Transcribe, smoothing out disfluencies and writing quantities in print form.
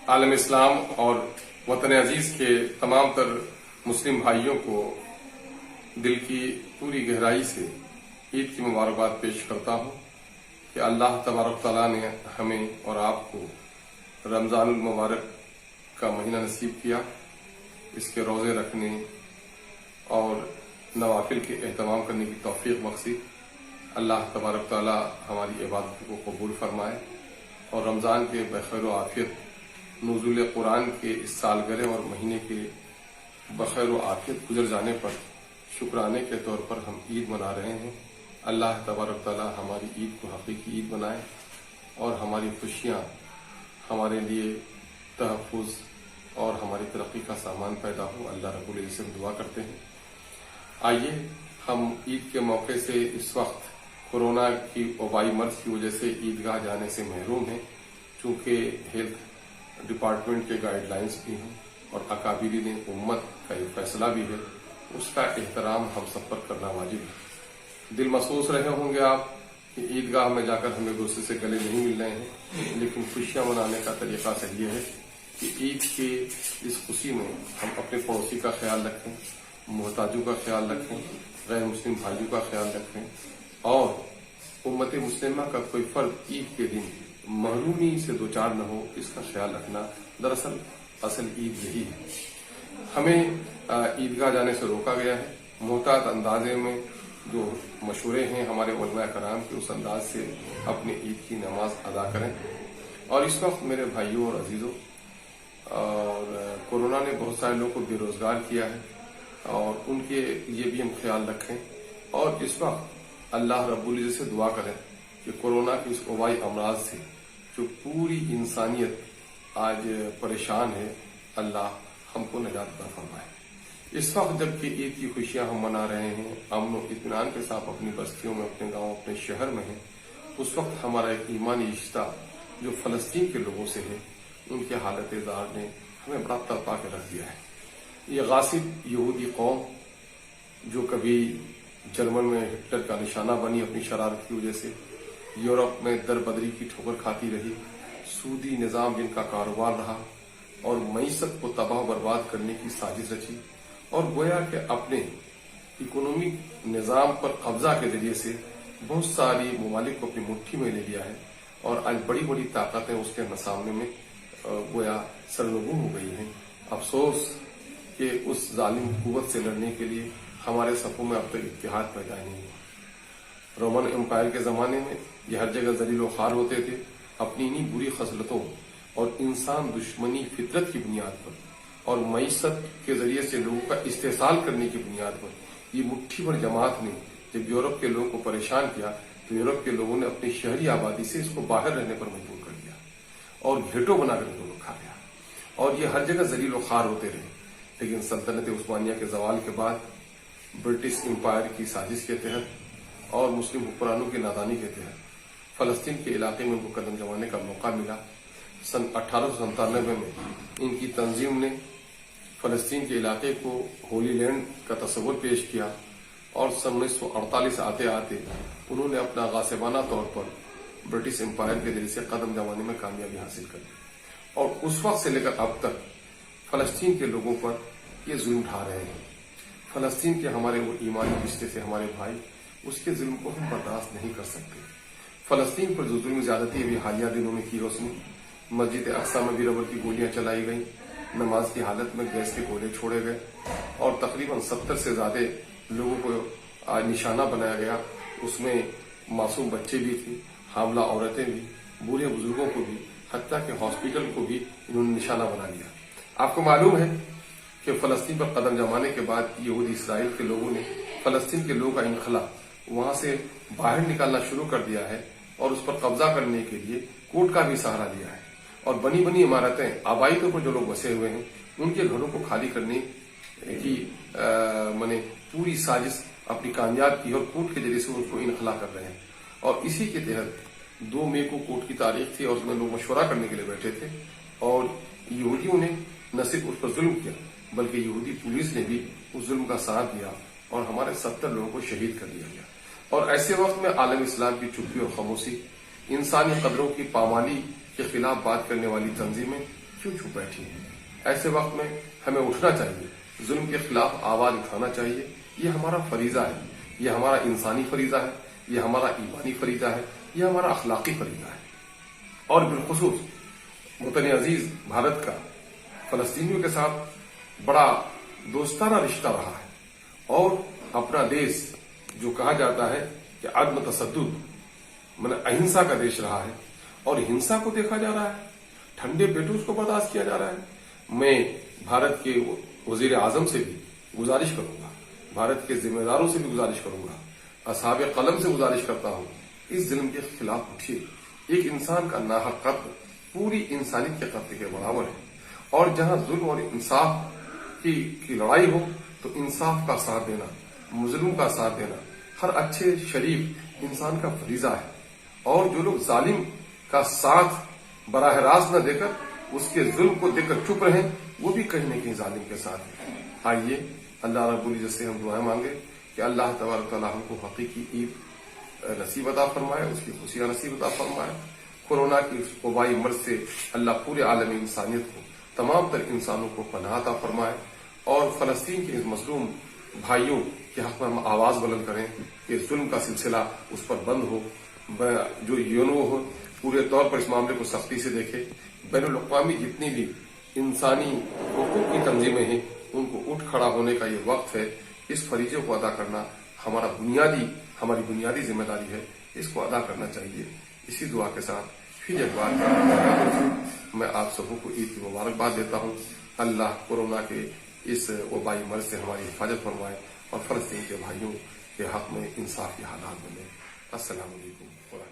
عالم اسلام اور وطن عزیز کے تمام تر مسلم بھائیوں کو دل کی پوری گہرائی سے عید کی مبارکباد پیش کرتا ہوں کہ اللہ تبارک تعالیٰ نے ہمیں اور آپ کو رمضان المبارک کا مہینہ نصیب کیا، اس کے روزے رکھنے اور نوافل کے اہتمام کرنے کی توفیق بخشی۔ اللہ تبارک تعالیٰ ہماری عبادت کو قبول فرمائے اور رمضان کے بخیر و عافیت نزول قرآن کے اس سالگرہ اور مہینے کے بخیر و عافیت گزر جانے پر شکرانے کے طور پر ہم عید منا رہے ہیں۔ اللہ تبارک تعالیٰ ہماری عید کو حقیقی عید بنائے اور ہماری خوشیاں ہمارے لیے تحفظ اور ہماری ترقی کا سامان پیدا ہو۔ اللہ رب العزت سے دعا کرتے ہیں۔ آئیے ہم عید کے موقع سے اس وقت کورونا کی وبائی مرض کی وجہ سے عیدگاہ جانے سے محروم ہیں، چونکہ ہیلتھ ڈپارٹمنٹ کے گائیڈ لائنز بھی ہیں اور اکابرین امت کا یہ فیصلہ بھی ہے، اس کا احترام ہم سب پر کرنا واجب ہے۔ دل محسوس رہے ہوں گے آپ کہ عیدگاہ میں جا کر ہمیں ایک دوسرے سے گلے نہیں مل رہے ہیں، لیکن خوشیاں منانے کا طریقہ صحیح یہ ہے کہ عید کے اس خوشی میں ہم اپنے پڑوسی کا خیال رکھیں، محتاجوں کا خیال رکھیں، غیر مسلم بھائیوں کا خیال رکھیں اور امت مسلمہ کا کوئی فرد عید کے دن محرومی سے دوچار نہ ہو، اس کا خیال رکھنا دراصل اصل عید یہی ہے۔ ہمیں عیدگاہ جانے سے روکا گیا ہے۔ محتاط اندازے میں جو مشورے ہیں ہمارے علماء کرام کے، اس انداز سے اپنی عید کی نماز ادا کریں۔ اور اس وقت میرے بھائیوں اور عزیزوں، اور کورونا نے بہت سارے لوگوں کو بے روزگار کیا ہے اور ان کے لیے بھی ہم خیال رکھیں اور اس وقت اللہ رب العزت سے دعا کریں کہ کورونا کی اس وبائی امراض سے جو پوری انسانیت آج پریشان ہے، اللہ ہم کو نجات عطا فرمائے۔ اس وقت جب کہ عید کی خوشیاں ہم منا رہے ہیں، امن و اطمینان کے ساتھ اپنی بستیوں میں، اپنے گاؤں، اپنے شہر میں ہیں، اس وقت ہمارا ایک ایمانی رشتہ جو فلسطین کے لوگوں سے ہے، ان کے حالت زار نے ہمیں بڑا تڑپا کے رکھ دیا ہے۔ یہ غاصب یہودی قوم جو کبھی جرمن میں ہٹلر کا نشانہ بنی اپنی شرارت کی وجہ سے، یورپ میں در بدری کی ٹھوکر کھاتی رہی، سودی نظام جن کا کاروبار رہا اور معیشت کو تباہ و برباد کرنے کی سازش رچی اور گویا کہ اپنے اکنامک نظام پر قبضہ کے ذریعے سے بہت ساری ممالک کو اپنی مٹھی میں لے لیا ہے اور آج بڑی بڑی طاقتیں اس کے سامنے میں گویا سرنگوں ہو گئی ہیں۔ افسوس کہ اس ظالم قوت سے لڑنے کے لیے ہمارے صفوں میں اب تک اتحاد پیدا نہیں ہوا۔ رومن امپائر کے زمانے میں یہ ہر جگہ ذلیل و خوار ہوتے تھے، اپنی انہی بری خصلتوں اور انسان دشمنی فطرت کی بنیاد پر اور معیشت کے ذریعے سے لوگوں کا استحصال کرنے کی بنیاد پر یہ مٹھی بھر جماعت نے جب یورپ کے لوگوں کو پریشان کیا تو یورپ کے لوگوں نے اپنی شہری آبادی سے اس کو باہر رہنے پر مجبور کر دیا اور گھیٹوں بنا کر ان کو کھا گیا اور یہ ہر جگہ ذلیل و خوار ہوتے رہے۔ لیکن سلطنت عثمانیہ کے زوال کے بعد برٹش امپائر کی سازش کے تحت اور مسلم حکمرانوں کی نادانی کے تحت فلسطین کے علاقے میں ان کو قدم جمانے کا موقع ملا۔ سن 1897 میں ان کی تنظیم نے فلسطین کے علاقے کو ہولی لینڈ کا تصور پیش کیا اور سن 1948 آتے آتے انہوں نے اپنا غاصبانہ طور پر برٹش امپائر کے ذریعے سے قدم جمانے میں کامیابی حاصل کر لی اور اس وقت سے لے کر اب تک فلسطین کے لوگوں پر یہ ظلم ڈھا رہے ہیں۔ فلسطین کے ہمارے وہ ایمانی رشتے سے ہمارے بھائی، اس کے ظلم کو ہم برداشت نہیں کر سکتے۔ فلسطین پر جو ظلم زیادتی ابھی حالیہ دنوں میں کی روشنی، مسجد اقصی میں بھی ربر کی گولیاں چلائی گئیں، نماز کی حالت میں گیس کے گولے چھوڑے گئے اور تقریباً 70 سے زیادہ لوگوں کو نشانہ بنایا گیا۔ اس میں معصوم بچے بھی تھے، حاملہ عورتیں بھی، بوڑھے بزرگوں کو بھی، حتیٰ کہ ہاسپٹل کو بھی انہوں نے نشانہ بنا لیا۔ آپ کو معلوم ہے کہ فلسطین پر قدم جمانے کے بعد یہودی اسرائیل کے لوگوں نے فلسطین کے لوگوں کا انخلا وہاں سے باہر نکالنا شروع کر دیا ہے اور اس پر قبضہ کرنے کے لیے کورٹ کا بھی سہارا لیا ہے اور بنی بنی عمارتیں آبائی طور پر جو لوگ بسے ہوئے ہیں ان کے گھروں کو خالی کرنے کی پوری سازش اپنی کامیاب کی اور کورٹ کے ذریعے سے ان کو انخلا کر رہے ہیں اور اسی کے تحت 2 مئی کو کورٹ کی تاریخ تھی اور اس میں لوگ مشورہ کرنے کے لیے بیٹھے تھے اور یہودیوں نے نہ صرف اس پر ظلم کیا بلکہ یہودی پولیس نے بھی اس ظلم کا ساتھ دیا اور ہمارے 70 لوگوں کو شہید کر دیا گیا۔ اور ایسے وقت میں عالم اسلام کی چپی اور خاموشی، انسانی قدروں کی پامالی کے خلاف بات کرنے والی تنظیمیں کیوں چھپ بیٹھی ہیں؟ ایسے وقت میں ہمیں اٹھنا چاہیے، ظلم کے خلاف آواز اٹھانا چاہیے. یہ ہمارا فریضہ ہے، یہ ہمارا انسانی فریضہ ہے، یہ ہمارا ایمانی فریضہ ہے، یہ ہمارا اخلاقی فریضہ ہے. اور بالخصوص وطن عزیز بھارت کا فلسطینیوں کے ساتھ بڑا دوستانہ رشتہ رہا ہے، اور اپنا دیش جو کہا جاتا ہے کہ عدم تشدد اہنسا کا دیش رہا ہے، اور ہنسا کو دیکھا جا رہا ہے، ٹھنڈے پیٹوں اس کو برداشت کیا جا رہا ہے. میں بھارت کے وزیر اعظم سے بھی گزارش کروں گا، بھارت کے ذمہ داروں سے بھی گزارش کروں گا، اصحاب قلم سے گزارش کرتا ہوں، اس ظلم کے خلاف اٹھیے. ایک انسان کا ناحق قتل پوری انسانیت کے قتل کے برابر ہے، اور جہاں ظلم اور انصاف کی لڑائی ہو تو انصاف کا ساتھ دینا، مظلوم کا ساتھ دینا ہر اچھے شریف انسان کا فریضہ ہے. اور جو لوگ ظالم کا ساتھ براہ راست نہ دے کر اس کے ظلم کو دیکھ کر چپ رہیں، وہ بھی کہیں نہ کہیں ظالم کے ساتھ ہیں. آئیے اللہ رب العزت سے ہم دعائیں مانگے کہ اللہ تبارک تعالیٰ ہم کو حقیقی عید نصیب عطا فرمائے، اس کی خوشیاں نصیب عطا فرمائے. کورونا کی اس وبائی مرض سے اللہ پورے عالم انسانیت کو، تمام تر انسانوں کو پناہ عطا فرمائے، اور فلسطین کے اس مظلوم بھائیوں کے حق میں ہم آواز بلند کریں کہ ظلم کا سلسلہ اس پر بند ہو. جو یونو ہو پورے طور پر اس معاملے کو سختی سے دیکھے. بین الاقوامی جتنی بھی انسانی حقوق کی تنظیمیں ہیں ان کو اٹھ کھڑا ہونے کا یہ وقت ہے. اس فریضے کو ادا کرنا ہماری بنیادی ذمہ داری ہے، اس کو ادا کرنا چاہیے. اسی دعا کے ساتھ پھر ایک بار میں آپ سبوں کو عید کی مبارکباد دیتا ہوں. اللہ کورونا کے اس وبائی مرض سے ہماری حفاظت فرمائے اور فلسطین کے بھائیوں کے حق میں انصاف کے حالات بنے. السلام علیکم.